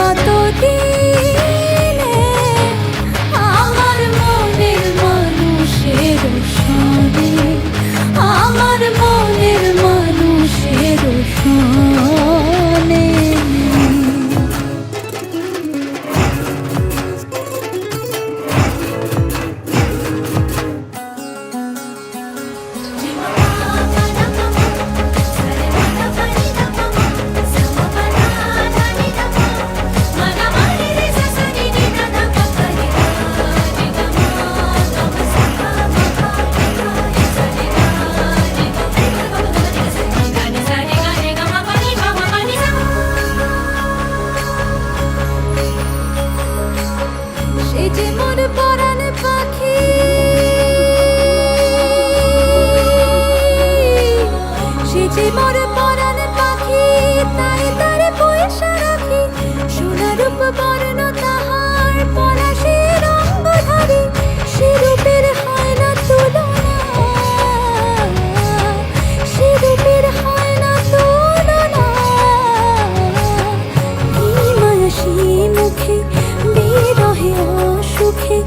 কতদিনে আমার মনের মানুষের সনে, আমার মনের মানুষের সনে। সে যে মোর পরাণ পাখি, সে যে মোর পরাণ পাখি, তাই তার পয়সা রাখি। সোনা রূপ বর্ণ তাহার, পলাশের অঙ্গধারী, সে রূপের হয় না তুলনা, সে রূপের হয় না তুলনা। এই মায়াসী মুখে বিরহে অসুখে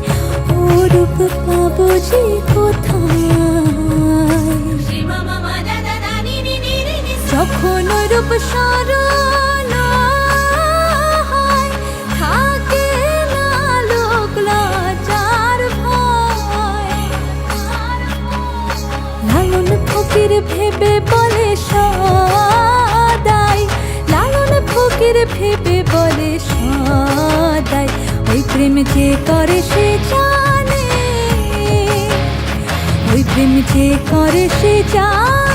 ও রূপ পাবো যে কোথায়? যখন রূপ স্মরণ হয়, থাকে না লোক লজ্জার ভয়। লালন ফকির ভেবে বলে সদাই, লালন ফকির ভেবে বলে সদাই, ওই প্রেম যে করে সে জানে, ওই প্রেম যে করে সে জানে।